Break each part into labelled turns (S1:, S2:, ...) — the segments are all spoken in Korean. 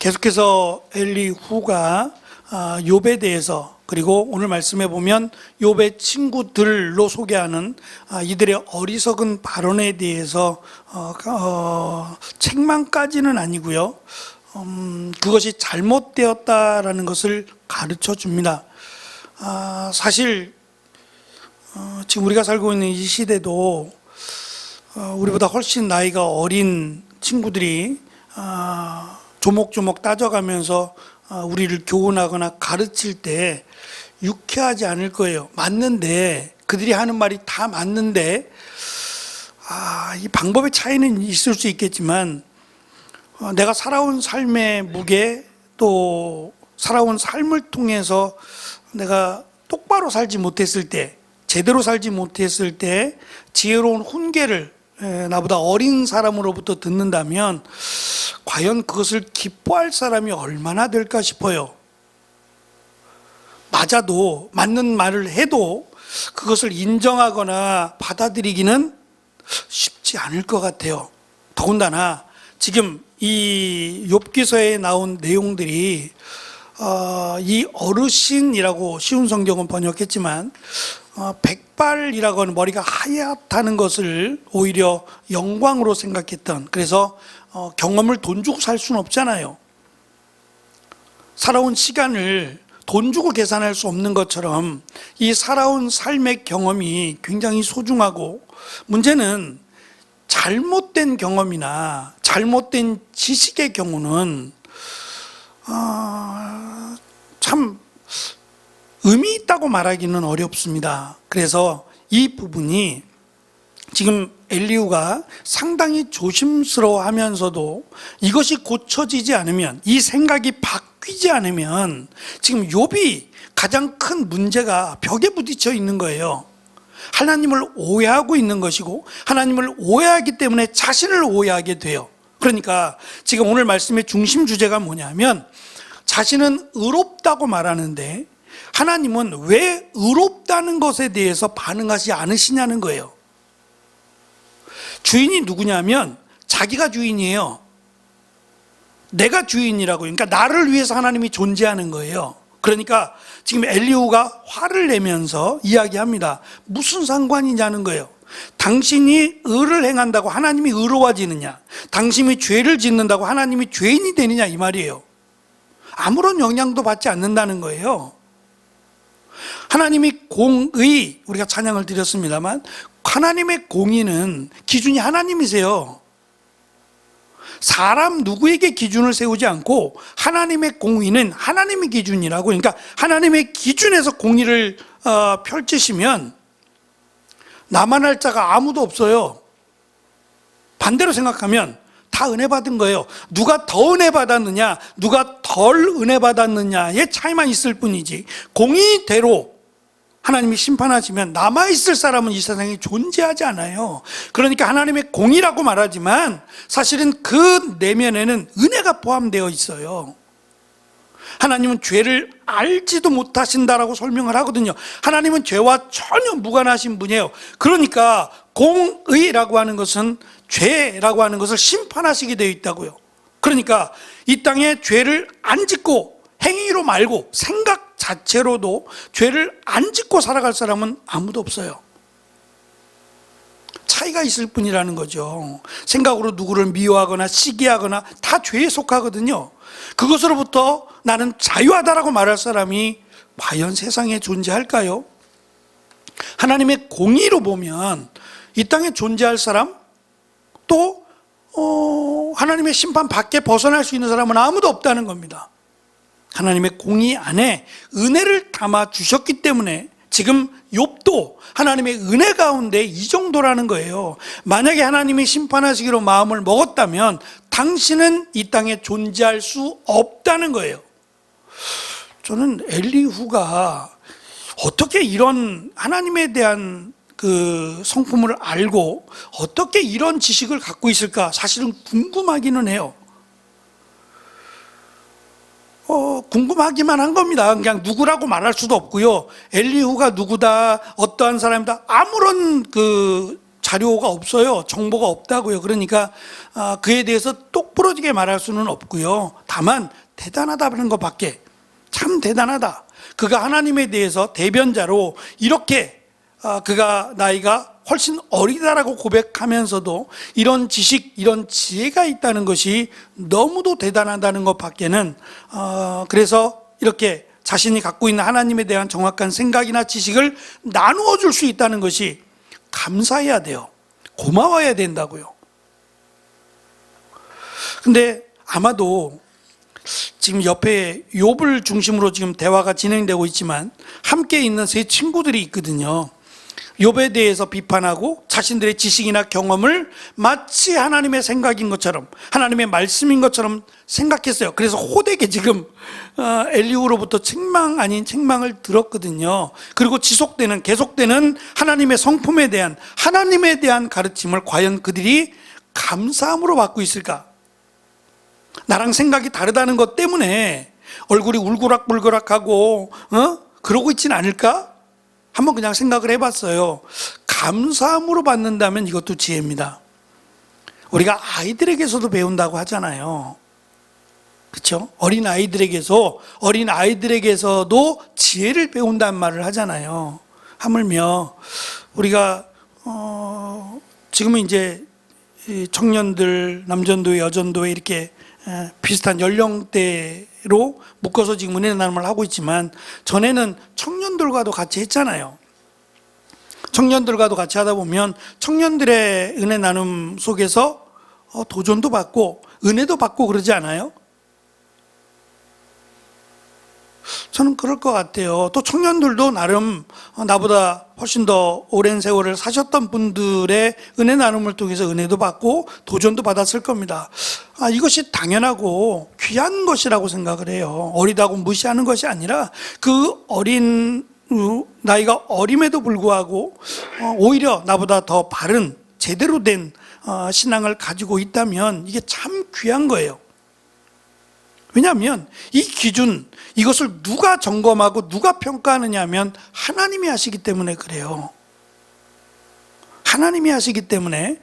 S1: 계속해서 엘리후가 욥에 대해서, 그리고 오늘 말씀해 보면 욥의 친구들로 소개하는 이들의 어리석은 발언에 대해서 책망까지는 아니고요, 그것이 잘못되었다라는 것을 가르쳐 줍니다. 사실 지금 우리가 살고 있는 이 시대도 우리보다 훨씬 나이가 어린 친구들이 조목조목 따져가면서 우리를 교훈하거나 가르칠 때 유쾌하지 않을 거예요. 맞는데, 그들이 하는 말이 다 맞는데, 이 방법의 차이는 있을 수 있겠지만, 내가 살아온 삶의 무게, 또 살아온 삶을 통해서 내가 똑바로 살지 못했을 때, 제대로 살지 못했을 때 지혜로운 훈계를 나보다 어린 사람으로부터 듣는다면 과연 그것을 기뻐할 사람이 얼마나 될까 싶어요. 맞아도, 맞는 말을 해도 그것을 인정하거나 받아들이기는 쉽지 않을 것 같아요. 더군다나 지금 이 욥기서에 나온 내용들이 이 어르신이라고 쉬운 성경은 번역했지만 백발이라고 하는, 머리가 하얗다는 것을 오히려 영광으로 생각했던, 그래서 경험을 돈 주고 살 수는 없잖아요. 살아온 시간을 돈 주고 계산할 수 없는 것처럼 이 살아온 삶의 경험이 굉장히 소중하고, 문제는 잘못된 경험이나 잘못된 지식의 경우는 참 의미 있다고 말하기는 어렵습니다. 그래서 이 부분이 지금 엘리후가 상당히 조심스러워 하면서도 이것이 고쳐지지 않으면, 이 생각이 바뀌지 않으면 지금 욥이 가장 큰 문제가 벽에 부딪혀 있는 거예요. 하나님을 오해하고 있는 것이고, 하나님을 오해하기 때문에 자신을 오해하게 돼요. 그러니까 지금 오늘 말씀의 중심 주제가 뭐냐면, 자신은 의롭다고 말하는데 하나님은 왜 의롭다는 것에 대해서 반응하지 않으시냐는 거예요. 주인이 누구냐면 자기가 주인이에요. 내가 주인이라고. 그러니까 나를 위해서 하나님이 존재하는 거예요. 그러니까 지금 엘리후가 화를 내면서 이야기합니다. 무슨 상관이냐는 거예요. 당신이 의를 행한다고 하나님이 의로워지느냐, 당신이 죄를 짓는다고 하나님이 죄인이 되느냐, 이 말이에요. 아무런 영향도 받지 않는다는 거예요. 하나님이 공의, 우리가 찬양을 드렸습니다만, 하나님의 공의는 기준이 하나님이세요. 사람 누구에게 기준을 세우지 않고 하나님의 공의는 하나님의 기준이라고. 그러니까 하나님의 기준에서 공의를 펼치시면 나만 할 자가 아무도 없어요. 반대로 생각하면 다 은혜 받은 거예요. 누가 더 은혜 받았느냐, 누가 덜 은혜 받았느냐의 차이만 있을 뿐이지, 공의대로 하나님이 심판하시면 남아있을 사람은 이 세상에 존재하지 않아요. 그러니까 하나님의 공의라고 말하지만 사실은 그 내면에는 은혜가 포함되어 있어요. 하나님은 죄를 알지도 못하신다라고 설명을 하거든요. 하나님은 죄와 전혀 무관하신 분이에요. 그러니까 공의라고 하는 것은 죄라고 하는 것을 심판하시게 되어 있다고요. 그러니까 이 땅에 죄를 안 짓고 행위로 말고 생각 자체로도 죄를 안 짓고 살아갈 사람은 아무도 없어요. 차이가 있을 뿐이라는 거죠. 생각으로 누구를 미워하거나 시기하거나 다 죄에 속하거든요. 그것으로부터 나는 자유하다라고 말할 사람이 과연 세상에 존재할까요? 하나님의 공의로 보면 이 땅에 존재할 사람, 또 하나님의 심판 밖에 벗어날 수 있는 사람은 아무도 없다는 겁니다. 하나님의 공의 안에 은혜를 담아 주셨기 때문에 지금 욥도 하나님의 은혜 가운데 이 정도라는 거예요. 만약에 하나님이 심판하시기로 마음을 먹었다면 당신은 이 땅에 존재할 수 없다는 거예요. 저는 엘리후가 어떻게 이런 하나님에 대한 그 성품을 알고 어떻게 이런 지식을 갖고 있을까 사실은 궁금하기는 해요. 궁금하기만 한 겁니다. 그냥 누구라고 말할 수도 없고요. 엘리후가 누구다, 어떠한 사람이다, 아무런 자료가 없어요. 정보가 없다고요. 그러니까 그에 대해서 똑부러지게 말할 수는 없고요. 다만 대단하다는 것밖에, 참 대단하다. 그가 하나님에 대해서 대변자로 이렇게 그가 나이가 훨씬 어리다라고 고백하면서도 이런 지식, 이런 지혜가 있다는 것이 너무도 대단하다는 것밖에는, 그래서 이렇게 자신이 갖고 있는 하나님에 대한 정확한 생각이나 지식을 나누어 줄 수 있다는 것이 감사해야 돼요. 고마워야 된다고요. 근데 아마도 지금 옆에 욥을 중심으로 지금 대화가 진행되고 있지만 함께 있는 세 친구들이 있거든요. 욥에 대해서 비판하고 자신들의 지식이나 경험을 마치 하나님의 생각인 것처럼, 하나님의 말씀인 것처럼 생각했어요. 그래서 호되게 지금 엘리후로부터 책망 아닌 책망을 들었거든요. 그리고 계속되는 하나님의 성품에 대한, 하나님에 대한 가르침을 과연 그들이 감사함으로 받고 있을까? 나랑 생각이 다르다는 것 때문에 얼굴이 울그락불그락하고 그러고 있지는 않을까? 한번 그냥 생각을 해봤어요. 감사함으로 받는다면 이것도 지혜입니다. 우리가 아이들에게서도 배운다고 하잖아요. 그렇죠? 어린 아이들에게서도 지혜를 배운다는 말을 하잖아요. 하물며 우리가 지금은 이제 청년들, 남전도회, 여전도회 이렇게 비슷한 연령대로 묶어서 지금 은혜 나눔을 하고 있지만, 전에는 청년들과도 같이 했잖아요. 청년들과도 같이 하다 보면 청년들의 은혜 나눔 속에서 도전도 받고 은혜도 받고 그러지 않아요? 저는 그럴 것 같아요. 또 청년들도 나름 나보다 훨씬 더 오랜 세월을 사셨던 분들의 은혜 나눔을 통해서 은혜도 받고 도전도 받았을 겁니다. 이것이 당연하고 귀한 것이라고 생각을 해요. 어리다고 무시하는 것이 아니라 그 어린 나이가 어림에도 불구하고 오히려 나보다 더 바른 제대로 된 신앙을 가지고 있다면 이게 참 귀한 거예요. 왜냐하면 이 기준, 이것을 누가 점검하고 누가 평가하느냐 하면 하나님이 하시기 때문에 그래요. 하나님이 하시기 때문에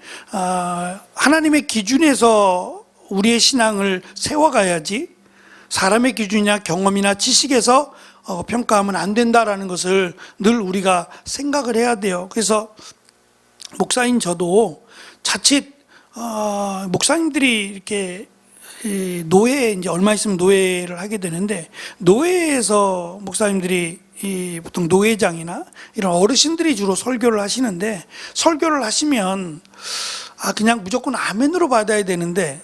S1: 하나님의 기준에서 우리의 신앙을 세워가야지, 사람의 기준이나 경험이나 지식에서 평가하면 안 된다라는 것을 늘 우리가 생각을 해야 돼요. 그래서 목사인 저도 자칫 목사님들이 이렇게 노예, 이제 얼마 있으면 노예를 하게 되는데, 노예에서 목사님들이 보통 노회장이나 이런 어르신들이 주로 설교를 하시는데, 설교를 하시면 그냥 무조건 아멘으로 받아야 되는데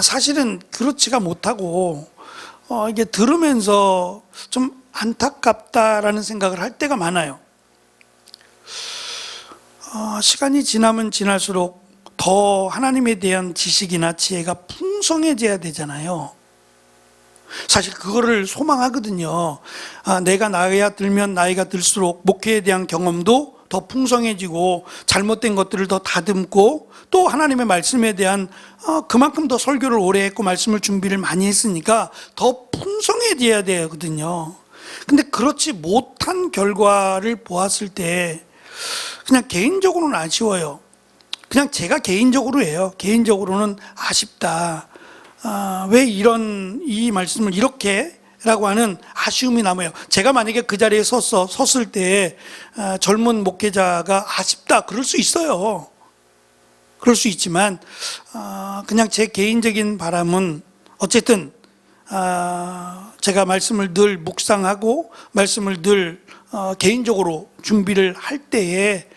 S1: 사실은 그렇지가 못하고 이게 들으면서 좀 안타깝다라는 생각을 할 때가 많아요. 시간이 지나면 지날수록 더 하나님에 대한 지식이나 지혜가 풍성해져야 되잖아요. 사실 그거를 소망하거든요. 내가 나이가 들면 나이가 들수록 목회에 대한 경험도 더 풍성해지고 잘못된 것들을 더 다듬고, 또 하나님의 말씀에 대한 그만큼 더 설교를 오래 했고 말씀을 준비를 많이 했으니까 더 풍성해져야 되거든요. 근데 그렇지 못한 결과를 보았을 때 그냥 개인적으로는 아쉬워요. 그냥 제가 개인적으로 해요. 개인적으로는 아쉽다. 왜 이 말씀을 이렇게 라고 하는 아쉬움이 남아요. 제가 만약에 그 자리에 섰을 때 젊은 목회자가 아쉽다 그럴 수 있어요. 그럴 수 있지만 그냥 제 개인적인 바람은 어쨌든 제가 말씀을 늘 묵상하고 말씀을 늘 개인적으로 준비를 할 때에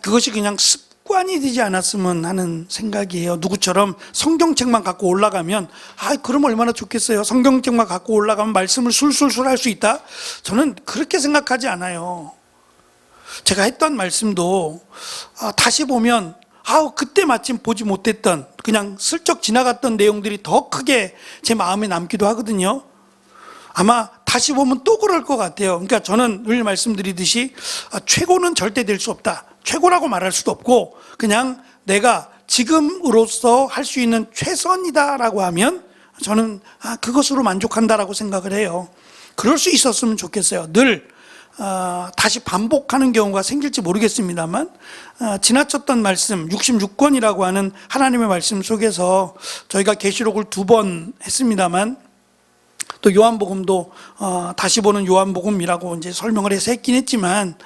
S1: 그것이 그냥 습관이 되지 않았으면 하는 생각이에요. 누구처럼 성경책만 갖고 올라가면 그럼 얼마나 좋겠어요. 성경책만 갖고 올라가면 말씀을 술술술 할 수 있다? 저는 그렇게 생각하지 않아요. 제가 했던 말씀도 다시 보면 그때 마침 보지 못했던, 그냥 슬쩍 지나갔던 내용들이 더 크게 제 마음에 남기도 하거든요. 아마 다시 보면 또 그럴 것 같아요. 그러니까 저는 늘 말씀드리듯이 최고는 절대 될 수 없다. 최고라고 말할 수도 없고 그냥 내가 지금으로서 할 수 있는 최선이다라고 하면 저는 그것으로 만족한다라고 생각을 해요. 그럴 수 있었으면 좋겠어요. 늘 다시 반복하는 경우가 생길지 모르겠습니다만 지나쳤던 말씀 66권이라고 하는 하나님의 말씀 속에서 저희가 계시록을 2번 했습니다만 또 요한복음도 다시 보는 요한복음이라고 이제 설명을 해서 했긴 했지만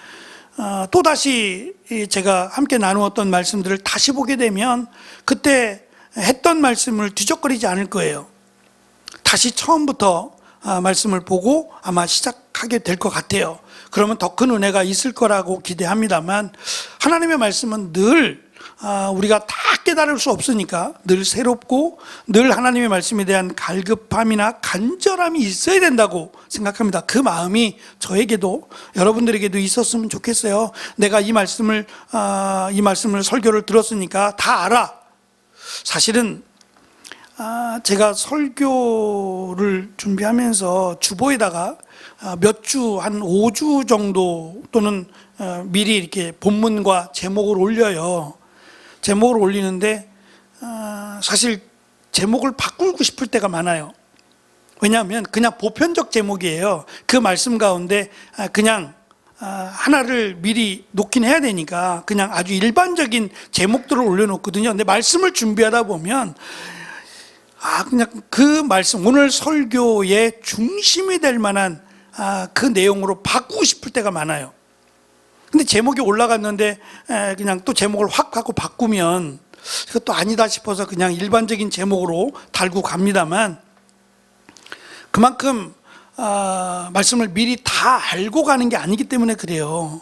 S1: 또다시 제가 함께 나누었던 말씀들을 다시 보게 되면 그때 했던 말씀을 뒤적거리지 않을 거예요. 다시 처음부터 말씀을 보고 아마 시작하게 될 것 같아요. 그러면 더 큰 은혜가 있을 거라고 기대합니다만 하나님의 말씀은 늘 우리가 다 깨달을 수 없으니까 늘 새롭고 늘 하나님의 말씀에 대한 갈급함이나 간절함이 있어야 된다고 생각합니다. 그 마음이 저에게도 여러분들에게도 있었으면 좋겠어요. 내가 이 말씀을 설교를 들었으니까 다 알아. 사실은 제가 설교를 준비하면서 주보에다가 몇 주, 한 5주 정도 또는 미리 이렇게 본문과 제목을 올려요. 제목을 올리는데 사실 제목을 바꾸고 싶을 때가 많아요. 왜냐하면 그냥 보편적 제목이에요. 그 말씀 가운데 그냥 하나를 미리 놓긴 해야 되니까 그냥 아주 일반적인 제목들을 올려놓거든요. 근데 말씀을 준비하다 보면 그냥 그 말씀, 오늘 설교의 중심이 될 만한 그 내용으로 바꾸고 싶을 때가 많아요. 근데 제목이 올라갔는데 그냥 또 제목을 확 하고 바꾸면 그것도 아니다 싶어서 그냥 일반적인 제목으로 달고 갑니다만 그만큼 말씀을 미리 다 알고 가는 게 아니기 때문에 그래요.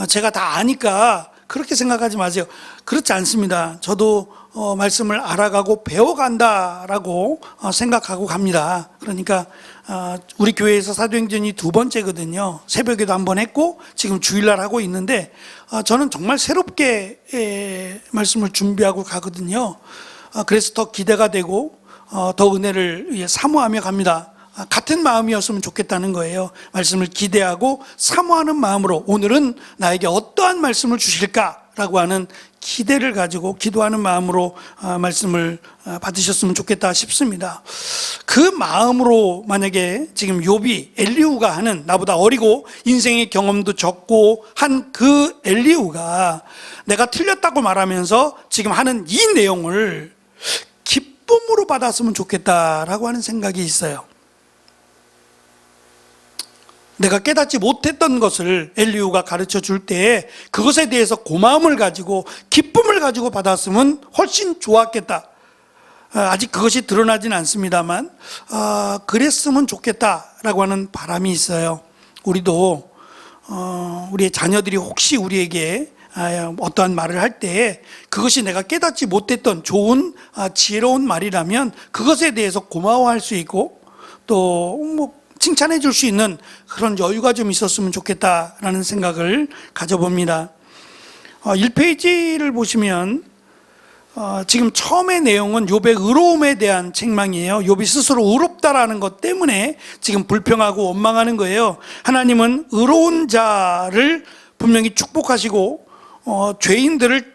S1: 제가 다 아니까 그렇게 생각하지 마세요. 그렇지 않습니다. 저도 말씀을 알아가고 배워간다라고 생각하고 갑니다. 그러니까 우리 교회에서 사도행전이 2번째거든요. 새벽에도 한번 했고 지금 주일날 하고 있는데 저는 정말 새롭게 말씀을 준비하고 가거든요. 그래서 더 기대가 되고 더 은혜를 사모하며 갑니다. 같은 마음이었으면 좋겠다는 거예요. 말씀을 기대하고 사모하는 마음으로 오늘은 나에게 어떠한 말씀을 주실까라고 하는 기대를 가지고 기도하는 마음으로 말씀을 받으셨으면 좋겠다 싶습니다. 그 마음으로 만약에 지금 욥이 엘리후가 하는, 나보다 어리고 인생의 경험도 적고 한 그 엘리후가 내가 틀렸다고 말하면서 지금 하는 이 내용을 기쁨으로 받았으면 좋겠다라고 하는 생각이 있어요. 내가 깨닫지 못했던 것을 엘리후가 가르쳐 줄 때 그것에 대해서 고마움을 가지고 기쁨을 가지고 받았으면 훨씬 좋았겠다. 아직 그것이 드러나진 않습니다만 그랬으면 좋겠다라고 하는 바람이 있어요. 우리도 우리의 자녀들이 혹시 우리에게 어떠한 말을 할 때 그것이 내가 깨닫지 못했던 좋은 지혜로운 말이라면 그것에 대해서 고마워할 수 있고 또 칭찬해 줄 수 있는 그런 여유가 좀 있었으면 좋겠다라는 생각을 가져봅니다. 1페이지를 보시면 지금 처음의 내용은 욥의 의로움에 대한 책망이에요. 욥이 스스로 의롭다라는 것 때문에 지금 불평하고 원망하는 거예요. 하나님은 의로운 자를 분명히 축복하시고 죄인들을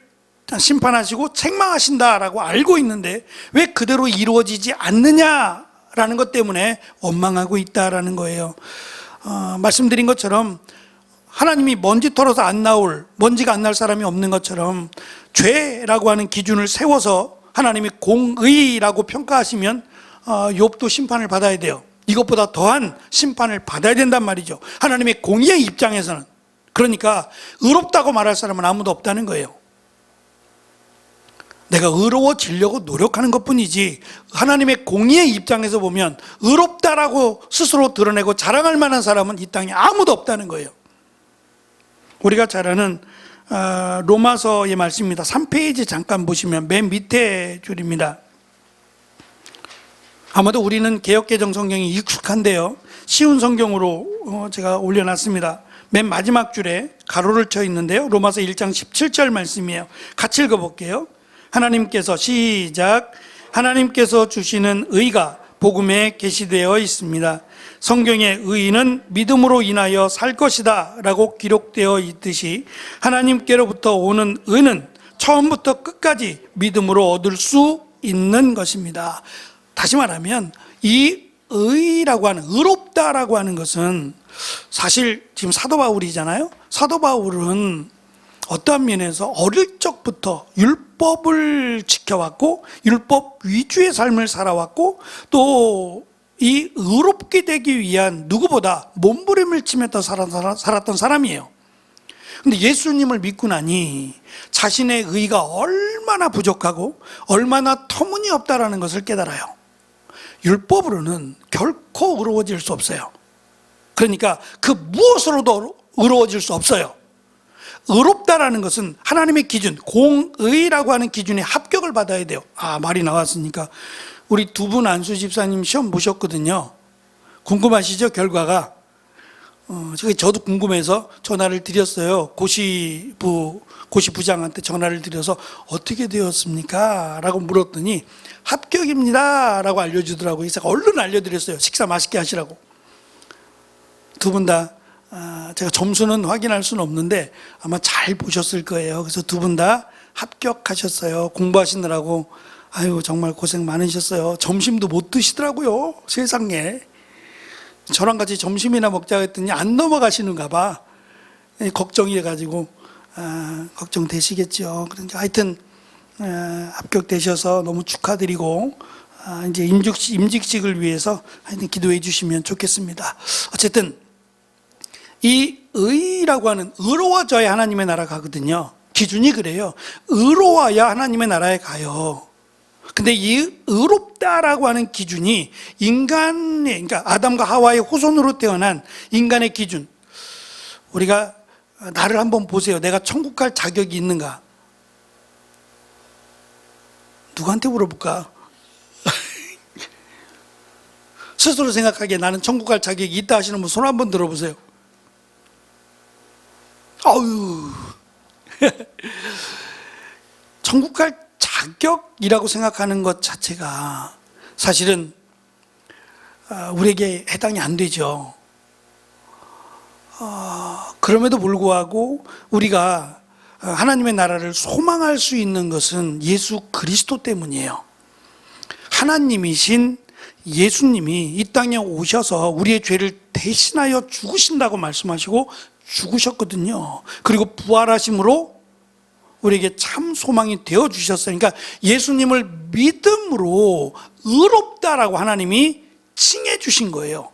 S1: 심판하시고 책망하신다라고 알고 있는데 왜 그대로 이루어지지 않느냐 라는 것 때문에 원망하고 있다라는 거예요. 말씀드린 것처럼 하나님이 먼지 털어서 안 나올, 먼지가 안 날 사람이 없는 것처럼 죄라고 하는 기준을 세워서 하나님이 공의라고 평가하시면 욥도 심판을 받아야 돼요. 이것보다 더한 심판을 받아야 된단 말이죠. 하나님의 공의의 입장에서는. 그러니까 의롭다고 말할 사람은 아무도 없다는 거예요. 내가 의로워지려고 노력하는 것뿐이지 하나님의 공의의 입장에서 보면 의롭다라고 스스로 드러내고 자랑할 만한 사람은 이 땅에 아무도 없다는 거예요. 우리가 잘 아는 로마서의 말씀입니다. 3페이지 잠깐 보시면 맨 밑에 줄입니다. 아마도 우리는 개역개정 성경이 익숙한데요, 쉬운 성경으로 제가 올려놨습니다. 맨 마지막 줄에 가로를 쳐 있는데요, 로마서 1장 17절 말씀이에요. 같이 읽어볼게요. 하나님께서 시작. 하나님께서 주시는 의가 복음에 계시되어 있습니다. 성경의 의인은 믿음으로 인하여 살 것이다 라고 기록되어 있듯이 하나님께로부터 오는 의는 처음부터 끝까지 믿음으로 얻을 수 있는 것입니다. 다시 말하면 이 의라고 하는, 의롭다라고 하는 것은 사실 지금 사도 바울이잖아요. 사도 바울은 어떠한 면에서 어릴 적부터 율법을 지켜왔고 율법 위주의 삶을 살아왔고 또 이 의롭게 되기 위한 누구보다 몸부림을 치면서 살았던 사람이에요. 근데 예수님을 믿고 나니 자신의 의가 얼마나 부족하고 얼마나 터무니없다라는 것을 깨달아요. 율법으로는 결코 의로워질 수 없어요. 그러니까 그 무엇으로도 의로워질 수 없어요. 의롭다라는 것은 하나님의 기준, 공의라고 하는 기준에 합격을 받아야 돼요. 말이 나왔으니까 우리 두 분 안수 집사님 시험 보셨거든요. 궁금하시죠? 결과가. 저도 궁금해서 전화를 드렸어요. 고시부장한테 전화를 드려서 어떻게 되었습니까? 라고 물었더니 합격입니다 라고 알려주더라고요. 그래서 얼른 알려드렸어요. 식사 맛있게 하시라고. 두 분 다 제가 점수는 확인할 수는 없는데 아마 잘 보셨을 거예요. 그래서 두 분 다 합격하셨어요. 공부하시느라고 아유 정말 고생 많으셨어요. 점심도 못 드시더라고요. 세상에. 저랑 같이 점심이나 먹자 했더니 안 넘어가시는가 봐. 걱정이 돼가지고 걱정되시겠죠. 그러니까 하여튼 합격되셔서 너무 축하드리고 이제 임직식을 위해서 하여튼 기도해 주시면 좋겠습니다. 어쨌든 이 의라고 하는 의로워져야 하나님의 나라 가거든요. 기준이 그래요. 의로워야 하나님의 나라에 가요. 근데 이 의롭다라고 하는 기준이 인간의, 그러니까 아담과 하와의 후손으로 태어난 인간의 기준. 우리가 나를 한번 보세요. 내가 천국 갈 자격이 있는가? 누구한테 물어볼까? 스스로 생각하기에 나는 천국 갈 자격이 있다 하시는 분 손 한번 들어보세요. 아유. 천국 갈 자격이라고 생각하는 것 자체가 사실은 우리에게 해당이 안 되죠. 그럼에도 불구하고 우리가 하나님의 나라를 소망할 수 있는 것은 예수 그리스도 때문이에요. 하나님이신 예수님이 이 땅에 오셔서 우리의 죄를 대신하여 죽으신다고 말씀하시고 죽으셨거든요. 그리고 부활하심으로 우리에게 참 소망이 되어 주셨어요. 그러니까 예수님을 믿음으로 의롭다라고 하나님이 칭해 주신 거예요.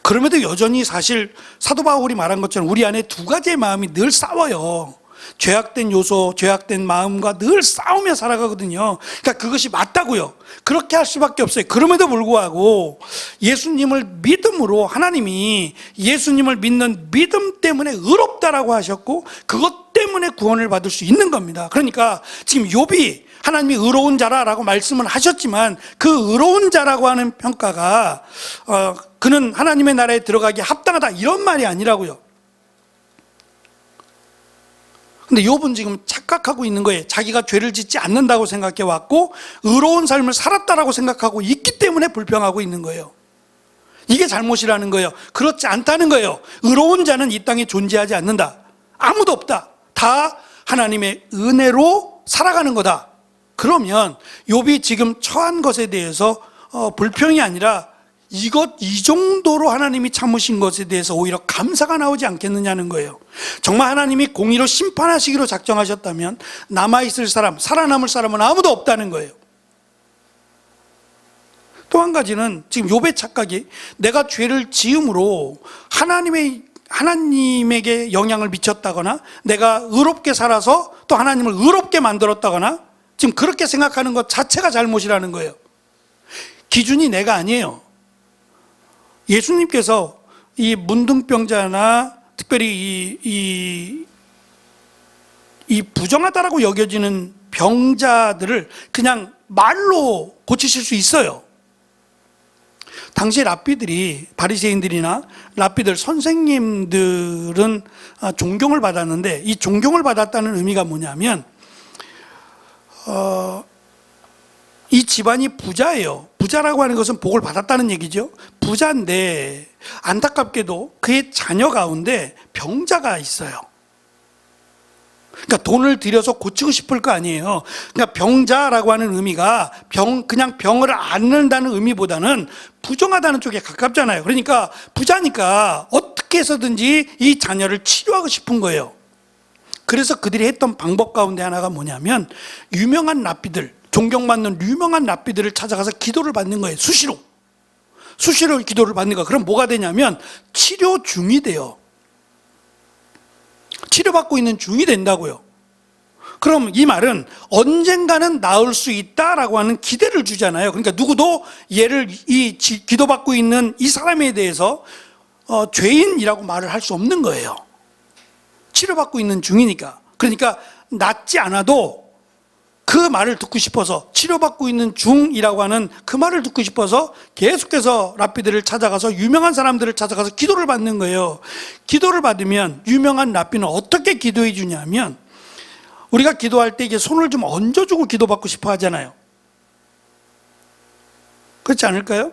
S1: 그럼에도 여전히 사실 사도 바울이 말한 것처럼 우리 안에 두 가지의 마음이 늘 싸워요. 죄악된 요소, 죄악된 마음과 늘 싸우며 살아가거든요. 그러니까 그것이 맞다고요. 그렇게 할 수밖에 없어요. 그럼에도 불구하고 예수님을 믿음으로 하나님이 예수님을 믿는 믿음 때문에 의롭다라고 하셨고 그것 때문에 구원을 받을 수 있는 겁니다. 그러니까 지금 욥이 하나님이 의로운 자라라고 말씀을 하셨지만 그 의로운 자라고 하는 평가가 그는 하나님의 나라에 들어가기에 합당하다 이런 말이 아니라고요. 근데 욥은 지금 착각하고 있는 거예요. 자기가 죄를 짓지 않는다고 생각해 왔고 의로운 삶을 살았다라고 생각하고 있기 때문에 불평하고 있는 거예요. 이게 잘못이라는 거예요. 그렇지 않다는 거예요. 의로운 자는 이 땅에 존재하지 않는다. 아무도 없다. 다 하나님의 은혜로 살아가는 거다. 그러면 욥이 지금 처한 것에 대해서 불평이 아니라 이 정도로 하나님이 참으신 것에 대해서 오히려 감사가 나오지 않겠느냐는 거예요. 정말 하나님이 공의로 심판하시기로 작정하셨다면 남아있을 사람, 살아남을 사람은 아무도 없다는 거예요. 또 한 가지는 지금 욥의 착각이 내가 죄를 지음으로 하나님에게 영향을 미쳤다거나 내가 의롭게 살아서 또 하나님을 의롭게 만들었다거나 지금 그렇게 생각하는 것 자체가 잘못이라는 거예요. 기준이 내가 아니에요. 예수님께서 이 문둥병자나 특별히 이 부정하다라고 여겨지는 병자들을 그냥 말로 고치실 수 있어요. 당시 랍비들이 바리새인들이나 랍비들 선생님들은 존경을 받았는데 이 존경을 받았다는 의미가 뭐냐면 이 집안이 부자예요. 부자라고 하는 것은 복을 받았다는 얘기죠. 부자인데 안타깝게도 그의 자녀 가운데 병자가 있어요. 그러니까 돈을 들여서 고치고 싶을 거 아니에요. 그러니까 병자라고 하는 의미가 그냥 병을 앓는다는 의미보다는 부정하다는 쪽에 가깝잖아요. 그러니까 부자니까 어떻게 해서든지 이 자녀를 치료하고 싶은 거예요. 그래서 그들이 했던 방법 가운데 하나가 뭐냐면 유명한 랍비들, 존경받는 유명한 랍비들을 찾아가서 기도를 받는 거예요. 수시로 기도를 받는 거예요. 그럼 뭐가 되냐면 치료 중이 돼요. 치료받고 있는 중이 된다고요. 그럼 이 말은 언젠가는 나을 수 있다라고 하는 기대를 주잖아요. 그러니까 누구도 얘를 기도받고 있는 이 사람에 대해서 죄인이라고 말을 할 수 없는 거예요. 치료받고 있는 중이니까. 그러니까 낫지 않아도 그 말을 듣고 싶어서, 치료받고 있는 중이라고 하는 그 말을 듣고 싶어서 계속해서 랍비들을 찾아가서, 유명한 사람들을 찾아가서 기도를 받는 거예요. 기도를 받으면 유명한 랍비는 어떻게 기도해 주냐면, 우리가 기도할 때 이게 손을 좀 얹어주고 기도받고 싶어 하잖아요. 그렇지 않을까요?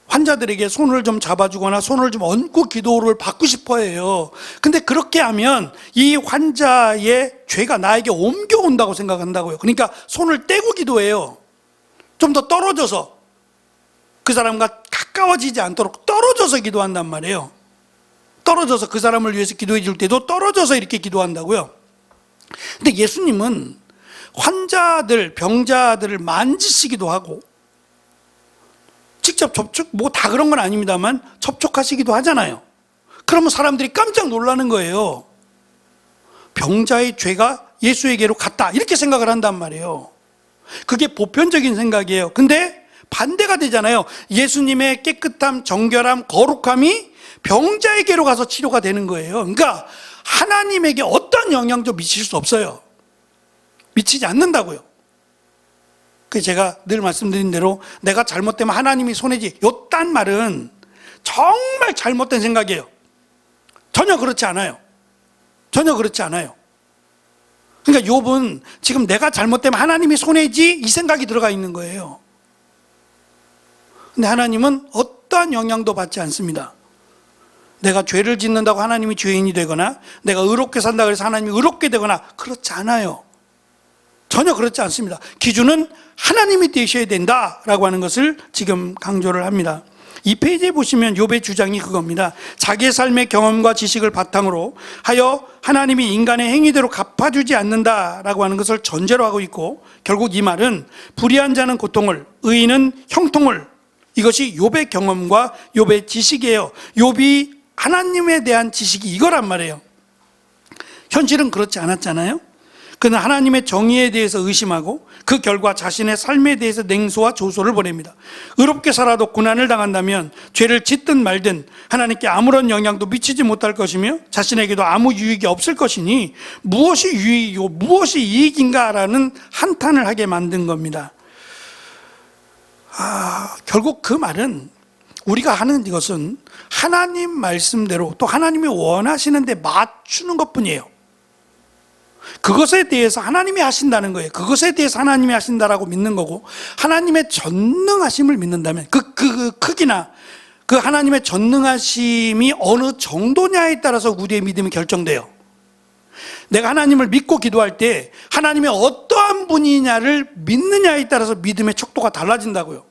S1: 환자들에게 손을 좀 잡아주거나 손을 좀 얹고 기도를 받고 싶어 해요. 근데 그렇게 하면 이 환자의 죄가 나에게 옮겨온다고 생각한다고요. 그러니까 손을 떼고 기도해요. 좀 더 떨어져서, 그 사람과 가까워지지 않도록 떨어져서 기도한단 말이에요. 떨어져서 그 사람을 위해서 기도해 줄 때도 떨어져서 이렇게 기도한다고요. 근데 예수님은 환자들, 병자들을 만지시기도 하고, 직접 접촉, 뭐 다 그런 건 아닙니다만 접촉하시기도 하잖아요. 그러면 사람들이 깜짝 놀라는 거예요. 병자의 죄가 예수에게로 갔다, 이렇게 생각을 한단 말이에요. 그게 보편적인 생각이에요. 근데 반대가 되잖아요. 예수님의 깨끗함, 정결함, 거룩함이 병자에게로 가서 치료가 되는 거예요. 그러니까 하나님에게 어떤 영향도 미칠 수 없어요. 미치지 않는다고요. 제가 늘 말씀드린 대로 내가 잘못되면 하나님이 손해지, 요딴 말은 정말 잘못된 생각이에요. 전혀 그렇지 않아요. 전혀 그렇지 않아요. 그러니까 욥은 지금 내가 잘못되면 하나님이 손해지, 이 생각이 들어가 있는 거예요. 근데 하나님은 어떠한 영향도 받지 않습니다. 내가 죄를 짓는다고 하나님이 죄인이 되거나, 내가 의롭게 산다고 해서 하나님이 의롭게 되거나, 그렇지 않아요. 전혀 그렇지 않습니다. 기준은 하나님이 되셔야 된다라고 하는 것을 지금 강조를 합니다. 이 페이지에 보시면 욥의 주장이 그겁니다. 자기의 삶의 경험과 지식을 바탕으로 하여 하나님이 인간의 행위대로 갚아주지 않는다라고 하는 것을 전제로 하고 있고, 결국 이 말은 불의한 자는 고통을, 의인은 형통을, 이것이 욥의 경험과 욥의 지식이에요. 욥이 하나님에 대한 지식이 이거란 말이에요. 현실은 그렇지 않았잖아요. 그는 하나님의 정의에 대해서 의심하고 그 결과 자신의 삶에 대해서 냉소와 조소를 보냅니다. 의롭게 살아도 고난을 당한다면 죄를 짓든 말든 하나님께 아무런 영향도 미치지 못할 것이며 자신에게도 아무 유익이 없을 것이니 무엇이 유익이고 무엇이 이익인가라는 한탄을 하게 만든 겁니다. 결국 그 말은, 우리가 하는 이것은 하나님 말씀대로 또 하나님이 원하시는 데 맞추는 것뿐이에요. 그것에 대해서 하나님이 하신다는 거예요. 그것에 대해서 하나님이 하신다라고 믿는 거고, 하나님의 전능하심을 믿는다면 그 크기나 그 하나님의 전능하심이 어느 정도냐에 따라서 우리의 믿음이 결정돼요. 내가 하나님을 믿고 기도할 때 하나님의 어떠한 분이냐를 믿느냐에 따라서 믿음의 척도가 달라진다고요.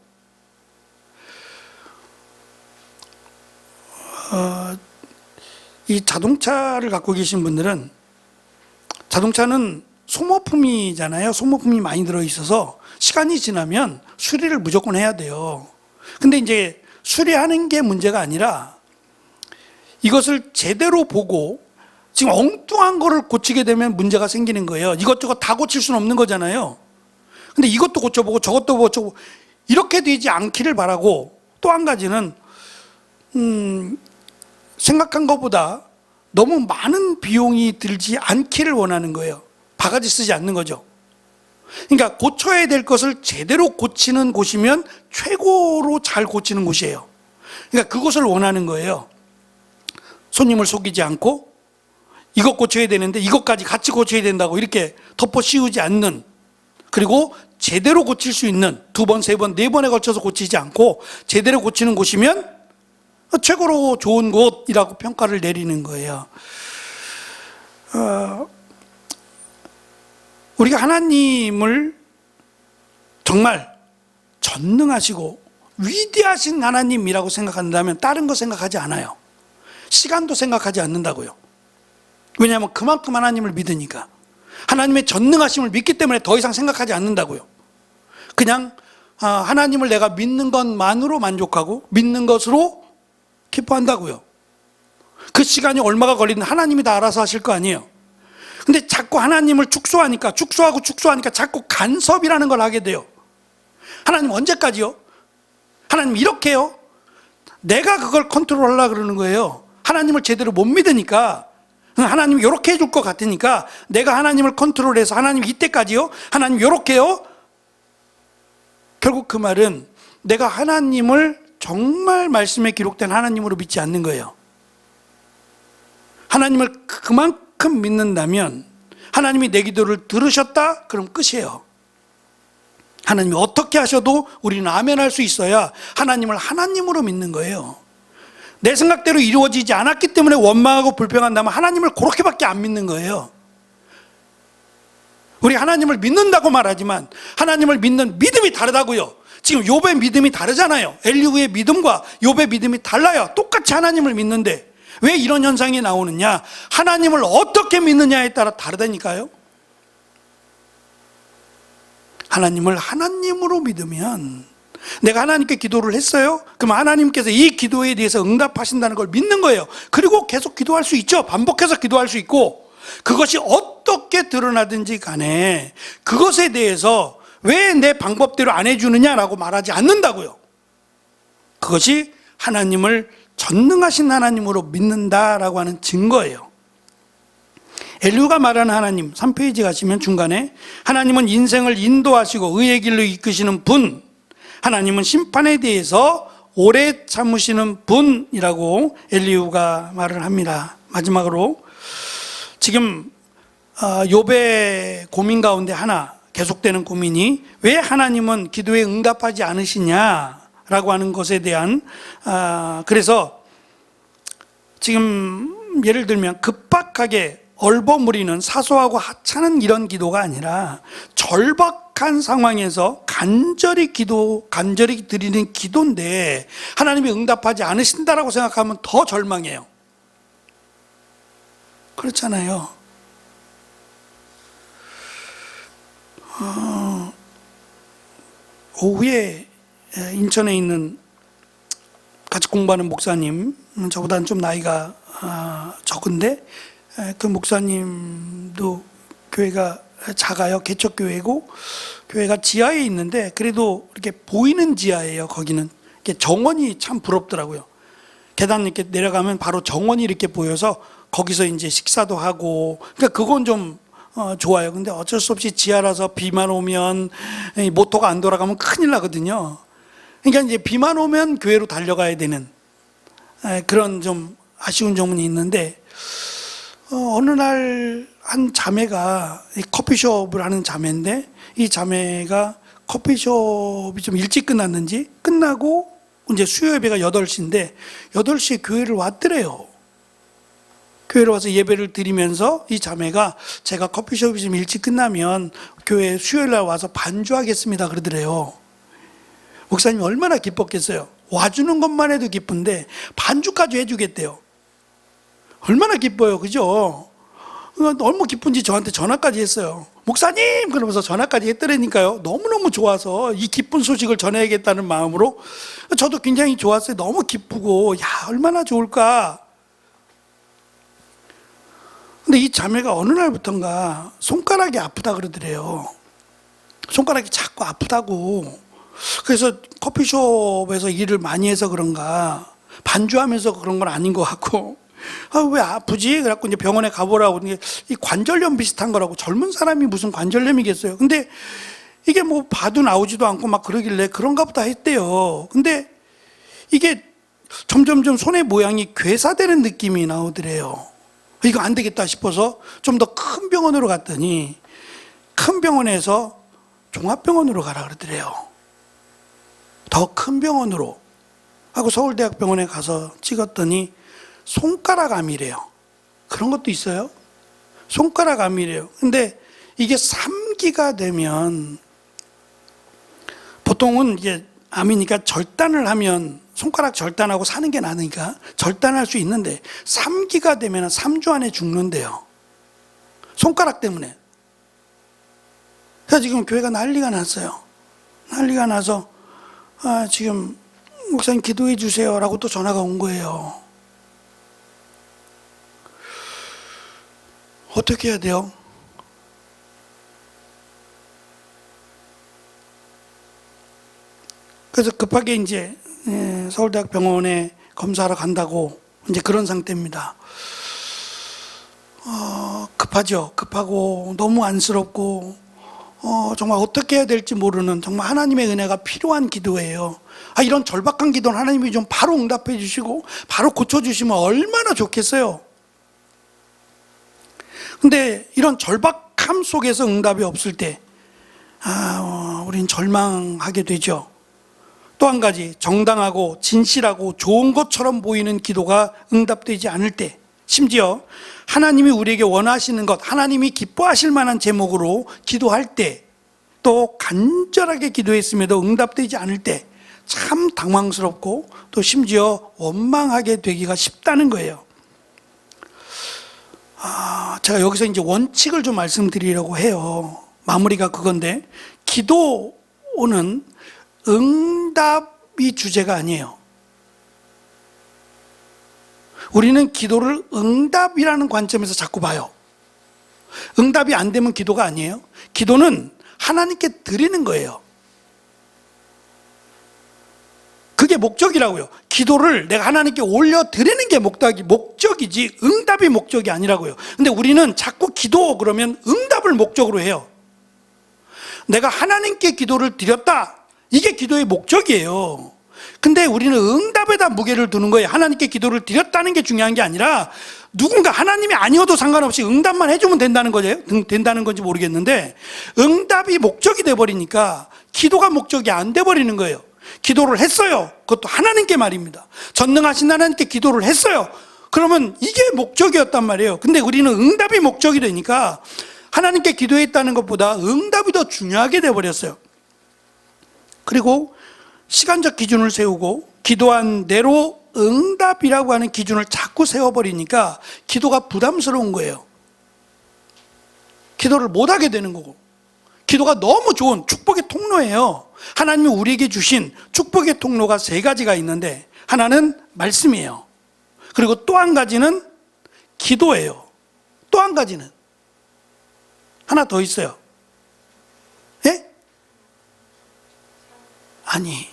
S1: 이 자동차를 갖고 계신 분들은, 자동차는 소모품이잖아요. 소모품이 많이 들어있어서 시간이 지나면 수리를 무조건 해야 돼요. 근데 이제 수리하는 게 문제가 아니라 이것을 제대로 보고, 지금 엉뚱한 거를 고치게 되면 문제가 생기는 거예요. 이것저것 다 고칠 수는 없는 거잖아요. 근데 이것도 고쳐보고 저것도 고쳐보고 이렇게 되지 않기를 바라고, 또 한 가지는 생각한 것보다 너무 많은 비용이 들지 않기를 원하는 거예요. 바가지 쓰지 않는 거죠. 그러니까 고쳐야 될 것을 제대로 고치는 곳이면 최고로 잘 고치는 곳이에요. 그러니까 그것을 원하는 거예요. 손님을 속이지 않고 이것 고쳐야 되는데 이것까지 같이 고쳐야 된다고 이렇게 덮어 씌우지 않는, 그리고 제대로 고칠 수 있는, 2번, 3번, 4번에 걸쳐서 고치지 않고 제대로 고치는 곳이면 최고로 좋은 곳이라고 평가를 내리는 거예요. 우리가 하나님을 정말 전능하시고 위대하신 하나님이라고 생각한다면 다른 거 생각하지 않아요. 시간도 생각하지 않는다고요. 왜냐하면 그만큼 하나님을 믿으니까. 하나님의 전능하심을 믿기 때문에 더 이상 생각하지 않는다고요. 그냥 하나님을 내가 믿는 것만으로 만족하고 믿는 것으로 기뻐한다고요. 그 시간이 얼마가 걸리든 하나님이 다 알아서 하실 거 아니에요. 근데 자꾸 하나님을 축소하니까 자꾸 간섭이라는 걸 하게 돼요. 하나님 언제까지요? 하나님 이렇게요? 내가 그걸 컨트롤하려고 그러는 거예요. 하나님을 제대로 못 믿으니까, 하나님이 이렇게 해줄 것 같으니까 내가 하나님을 컨트롤해서 하나님 이때까지요? 하나님 이렇게요? 결국 그 말은 내가 하나님을 정말 말씀에 기록된 하나님으로 믿지 않는 거예요. 하나님을 그만큼 믿는다면 하나님이 내 기도를 들으셨다? 그럼 끝이에요. 하나님이 어떻게 하셔도 우리는 아멘할 수 있어야 하나님을 하나님으로 믿는 거예요. 내 생각대로 이루어지지 않았기 때문에 원망하고 불평한다면 하나님을 그렇게밖에 안 믿는 거예요. 우리 하나님을 믿는다고 말하지만 하나님을 믿는 믿음이 다르다고요. 지금 욥의 믿음이 다르잖아요. 엘리후의 믿음과 욥의 믿음이 달라요. 똑같이 하나님을 믿는데 왜 이런 현상이 나오느냐? 하나님을 어떻게 믿느냐에 따라 다르다니까요. 하나님을 하나님으로 믿으면, 내가 하나님께 기도를 했어요? 그럼 하나님께서 이 기도에 대해서 응답하신다는 걸 믿는 거예요. 그리고 계속 기도할 수 있죠. 반복해서 기도할 수 있고, 그것이 어떻게 드러나든지 간에 그것에 대해서 왜 내 방법대로 안 해주느냐라고 말하지 않는다고요. 그것이 하나님을 전능하신 하나님으로 믿는다라고 하는 증거예요. 엘리후가 말하는 하나님, 3페이지 가시면 중간에 하나님은 인생을 인도하시고 의의 길로 이끄시는 분, 하나님은 심판에 대해서 오래 참으시는 분이라고 엘리후가 말을 합니다. 마지막으로 지금 욥의 고민 가운데 하나, 계속되는 고민이 왜 하나님은 기도에 응답하지 않으시냐라고 하는 것에 대한, 그래서 지금 예를 들면 급박하게 얼버무리는 사소하고 하찮은 이런 기도가 아니라 절박한 상황에서 간절히 드리는 기도인데 하나님이 응답하지 않으신다라고 생각하면 더 절망해요. 그렇잖아요. 오후에 인천에 있는 같이 공부하는 목사님, 저보다는 좀 나이가 적은데 그 목사님도 교회가 작아요. 개척교회고 교회가 지하에 있는데 그래도 이렇게 보이는 지하예요. 거기는 정원이 참 부럽더라고요. 계단 이렇게 내려가면 바로 정원이 이렇게 보여서 거기서 이제 식사도 하고, 그러니까 그건 좀 좋아요. 근데 어쩔 수 없이 지하라서 비만 오면 모터가 안 돌아가면 큰일 나거든요. 그러니까 이제 비만 오면 교회로 달려가야 되는 그런 좀 아쉬운 점은 있는데, 어느 날 한 자매가 커피숍을 하는 자매인데, 이 자매가 커피숍이 좀 일찍 끝났는지 끝나고 이제 수요 예배가 8시인데 8시에 교회를 왔더래요. 교회로 와서 예배를 드리면서 이 자매가 제가 커피숍이 좀 일찍 끝나면 교회 수요일 날 와서 반주하겠습니다 그러더래요. 목사님이 얼마나 기뻤겠어요. 와주는 것만 해도 기쁜데 반주까지 해주겠대요. 얼마나 기뻐요, 그죠? 너무 기쁜지 저한테 전화까지 했어요. 목사님! 그러면서 전화까지 했더라니까요. 너무너무 좋아서 이 기쁜 소식을 전해야겠다는 마음으로 저도 굉장히 좋았어요. 너무 기쁘고, 야, 얼마나 좋을까. 근데 이 자매가 어느 날부턴가 손가락이 아프다 그러더래요. 손가락이 자꾸 아프다고. 그래서 커피숍에서 일을 많이 해서 그런가, 반주하면서 그런 건 아닌 것 같고, 왜 아프지? 그래갖고 이제 병원에 가보라고. 이 관절염 비슷한 거라고. 젊은 사람이 무슨 관절염이겠어요. 근데 이게 뭐 봐도 나오지도 않고 막 그러길래 그런가 보다 했대요. 근데 이게 점점점 손의 모양이 괴사되는 느낌이 나오더래요. 이거 안 되겠다 싶어서 좀 더 큰 병원으로 갔더니 큰 병원에서 종합병원으로 가라 그러더래요. 더 큰 병원으로 하고 서울대학병원에 가서 찍었더니 손가락암이래요. 그런 것도 있어요. 손가락암이래요. 근데 이게 3 3기가 되면 보통은 이게 암이니까 절단을 하면 손가락 절단하고 사는 게 나으니까 절단할 수 있는데 3기가 되면 3주 안에 죽는데요. 손가락 때문에. 그래서 지금 교회가 난리가 났어요. 난리가 나서 지금 목사님 기도해 주세요라고 또 전화가 온 거예요. 어떻게 해야 돼요? 그래서 급하게 이제 서울대학병원에 검사하러 간다고 이제 그런 상태입니다. 급하죠. 급하고 너무 안쓰럽고 정말 어떻게 해야 될지 모르는 정말 하나님의 은혜가 필요한 기도예요. 이런 절박한 기도는 하나님이 좀 바로 응답해 주시고 바로 고쳐주시면 얼마나 좋겠어요. 근데 이런 절박함 속에서 응답이 없을 때 우린 절망하게 되죠. 또 한 가지, 정당하고 진실하고 좋은 것처럼 보이는 기도가 응답되지 않을 때, 심지어 하나님이 우리에게 원하시는 것, 하나님이 기뻐하실 만한 제목으로 기도할 때, 또 간절하게 기도했음에도 응답되지 않을 때 참 당황스럽고 또 심지어 원망하게 되기가 쉽다는 거예요. 제가 여기서 이제 원칙을 좀 말씀드리려고 해요. 마무리가 그건데, 기도는 응답이 주제가 아니에요. 우리는 기도를 응답이라는 관점에서 자꾸 봐요. 응답이 안 되면 기도가 아니에요. 기도는 하나님께 드리는 거예요. 그게 목적이라고요. 기도를 내가 하나님께 올려드리는 게 목적이지 응답이 목적이 아니라고요. 근데 우리는 자꾸 기도 그러면 응답을 목적으로 해요. 내가 하나님께 기도를 드렸다, 이게 기도의 목적이에요. 근데 우리는 응답에다 무게를 두는 거예요. 하나님께 기도를 드렸다는 게 중요한 게 아니라 누군가 하나님이 아니어도 상관없이 응답만 해주면 된다는 건지 모르겠는데, 응답이 목적이 돼버리니까 기도가 목적이 안 돼버리는 거예요. 기도를 했어요. 그것도 하나님께 말입니다. 전능하신 하나님께 기도를 했어요. 그러면 이게 목적이었단 말이에요. 근데 우리는 응답이 목적이 되니까 하나님께 기도했다는 것보다 응답이 더 중요하게 돼버렸어요. 그리고 시간적 기준을 세우고 기도한 대로 응답이라고 하는 기준을 자꾸 세워버리니까 기도가 부담스러운 거예요. 기도를 못하게 되는 거고, 기도가 너무 좋은 축복의 통로예요. 하나님이 우리에게 주신 축복의 통로가 3가지가 있는데, 하나는 말씀이에요. 그리고 또 한 가지는 기도예요. 또 한 가지는 하나 더 있어요. 예? 아니,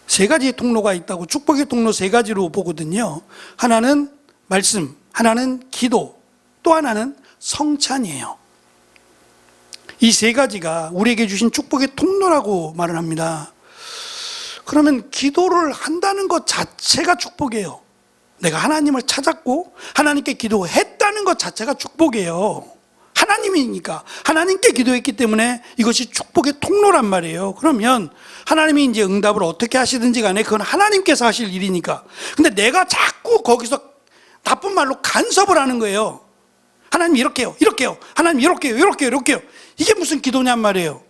S1: 3가지의 통로가 있다고, 축복의 통로 3가지로 보거든요. 하나는 말씀, 하나는 기도, 또 하나는 성찬이에요. 이 3가지가 우리에게 주신 축복의 통로라고 말을 합니다. 그러면 기도를 한다는 것 자체가 축복이에요. 내가 하나님을 찾았고 하나님께 기도했다는 것 자체가 축복이에요. 하나님이니까, 하나님께 기도했기 때문에 이것이 축복의 통로란 말이에요. 그러면 하나님이 이제 응답을 어떻게 하시든지 간에 그건 하나님께서 하실 일이니까. 근데 내가 자꾸 거기서 나쁜 말로 간섭을 하는 거예요. 하나님 이렇게 해요, 이렇게 해요. 하나님 이렇게 해요, 이렇게 해요, 이렇게 해요. 이게 무슨 기도냔 말이에요.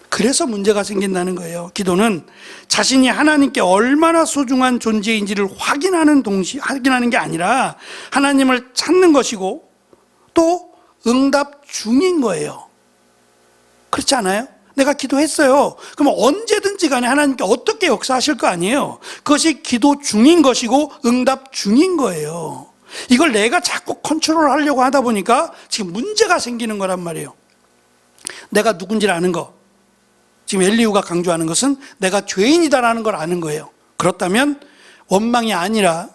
S1: 그래서 문제가 생긴다는 거예요. 기도는 자신이 하나님께 얼마나 소중한 존재인지를 확인하는 게 아니라 하나님을 찾는 것이고 또 응답 중인 거예요. 그렇지 않아요? 내가 기도했어요. 그럼 언제든지 간에 하나님께 어떻게 역사하실 거 아니에요. 그것이 기도 중인 것이고 응답 중인 거예요. 이걸 내가 자꾸 컨트롤하려고 하다 보니까 지금 문제가 생기는 거란 말이에요. 내가 누군지를 아는 거, 지금 엘리후가 강조하는 것은 내가 죄인이다라는 걸 아는 거예요. 그렇다면 원망이 아니라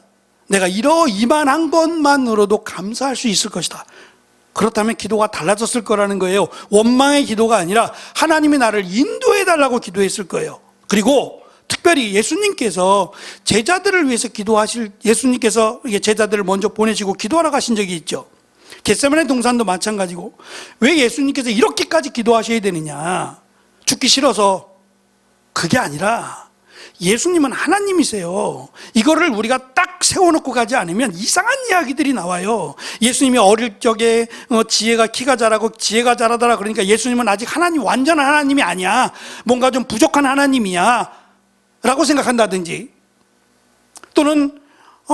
S1: 내가 이만한 것만으로도 감사할 수 있을 것이다. 그렇다면 기도가 달라졌을 거라는 거예요. 원망의 기도가 아니라 하나님이 나를 인도해 달라고 기도했을 거예요. 그리고 특별히 예수님께서 제자들을 위해서 예수님께서 제자들을 먼저 보내시고 기도하러 가신 적이 있죠. 겟세마네 동산도 마찬가지고, 왜 예수님께서 이렇게까지 기도하셔야 되느냐? 죽기 싫어서. 그게 아니라 예수님은 하나님이세요. 이거를 우리가 딱 세워놓고 가지 않으면 이상한 이야기들이 나와요. 예수님이 어릴 적에 지혜가 키가 자라고 지혜가 자라더라. 그러니까 예수님은 아직 하나님, 완전한 하나님이 아니야. 뭔가 좀 부족한 하나님이야 라고 생각한다든지, 또는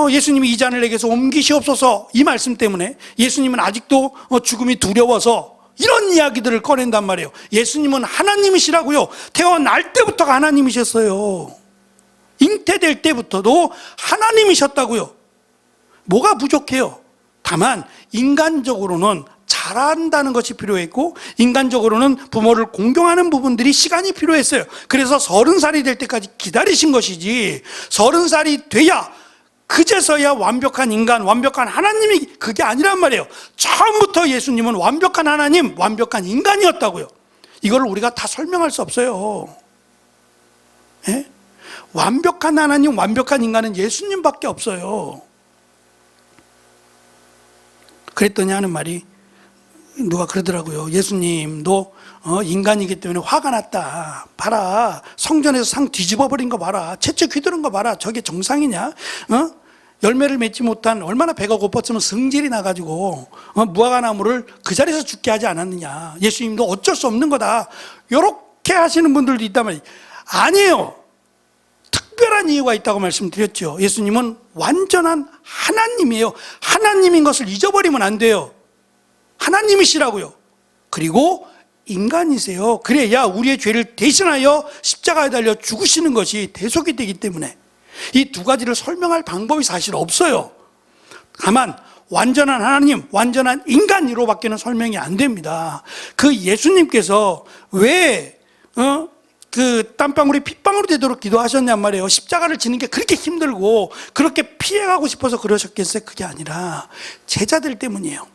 S1: 예수님이 이 잔을 내게서 옮기시옵소서, 이 말씀 때문에 예수님은 아직도 죽음이 두려워서 이런 이야기들을 꺼낸단 말이에요. 예수님은 하나님이시라고요. 태어날 때부터가 하나님이셨어요. 잉태될 때부터도 하나님이셨다고요. 뭐가 부족해요? 다만 인간적으로는 잘한다는 것이 필요했고, 인간적으로는 부모를 공경하는 부분들이 시간이 필요했어요. 그래서 30살이 될 때까지 기다리신 것이지, 30살이 돼야 그제서야 완벽한 인간, 완벽한 하나님이, 그게 아니란 말이에요. 처음부터 예수님은 완벽한 하나님, 완벽한 인간이었다고요. 이걸 우리가 다 설명할 수 없어요. 예? 완벽한 하나님, 완벽한 인간은 예수님밖에 없어요. 그랬더니 하는 말이, 누가 그러더라고요. 예수님도 인간이기 때문에 화가 났다. 봐라, 성전에서 상 뒤집어 버린 거 봐라, 채찍 휘두른 거 봐라. 저게 정상이냐? 열매를 맺지 못한, 얼마나 배가 고팠으면 성질이 나가지고 무화과나무를 그 자리에서 죽게 하지 않았느냐. 예수님도 어쩔 수 없는 거다, 이렇게 하시는 분들도 있단 말이에요. 아니에요. 특별한 이유가 있다고 말씀드렸죠. 예수님은 완전한 하나님이에요. 하나님인 것을 잊어버리면 안 돼요. 하나님이시라고요. 그리고 인간이세요. 그래야 우리의 죄를 대신하여 십자가에 달려 죽으시는 것이 대속이 되기 때문에 이 두 가지를 설명할 방법이 사실 없어요. 다만 완전한 하나님, 완전한 인간으로밖에는 설명이 안 됩니다. 그 예수님께서 왜 그 땀방울이 핏방울이 되도록 기도하셨냔 말이에요. 십자가를 지는 게 그렇게 힘들고 그렇게 피해가고 싶어서 그러셨겠어요? 그게 아니라 제자들 때문이에요.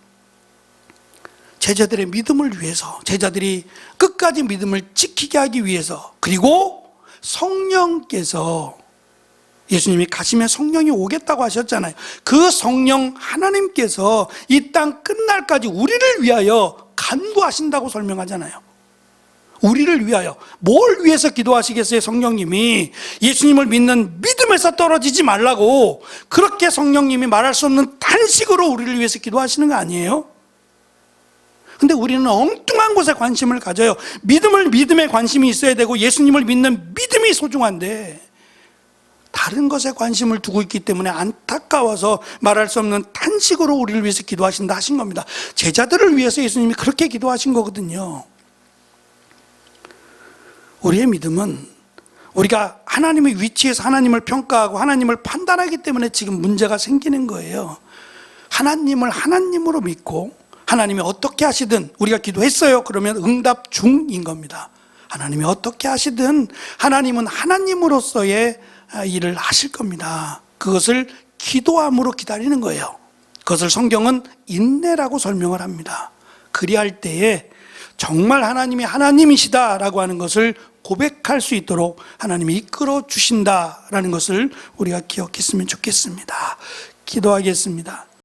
S1: 제자들의 믿음을 위해서, 제자들이 끝까지 믿음을 지키게 하기 위해서, 그리고 성령께서, 예수님이 가시면 성령이 오겠다고 하셨잖아요. 그 성령 하나님께서 이 땅 끝날까지 우리를 위하여 간구하신다고 설명하잖아요. 우리를 위하여. 뭘 위해서 기도하시겠어요? 성령님이 예수님을 믿는 믿음에서 떨어지지 말라고 그렇게 성령님이 말할 수 없는 탄식으로 우리를 위해서 기도하시는 거 아니에요? 근데 우리는 엉뚱한 곳에 관심을 가져요. 믿음에 관심이 있어야 되고 예수님을 믿는 믿음이 소중한데 다른 것에 관심을 두고 있기 때문에 안타까워서 말할 수 없는 탄식으로 우리를 위해서 기도하신다 하신 겁니다. 제자들을 위해서 예수님이 그렇게 기도하신 거거든요. 우리의 믿음은 우리가 하나님의 위치에서 하나님을 평가하고 하나님을 판단하기 때문에 지금 문제가 생기는 거예요. 하나님을 하나님으로 믿고 하나님이 어떻게 하시든 우리가 기도했어요 그러면 응답 중인 겁니다. 하나님이 어떻게 하시든 하나님은 하나님으로서의 일을 하실 겁니다. 그것을 기도함으로 기다리는 거예요. 그것을 성경은 인내라고 설명을 합니다. 그리할 때에 정말 하나님이 하나님이시다라고 하는 것을 고백할 수 있도록 하나님이 이끌어 주신다라는 것을 우리가 기억했으면 좋겠습니다. 기도하겠습니다.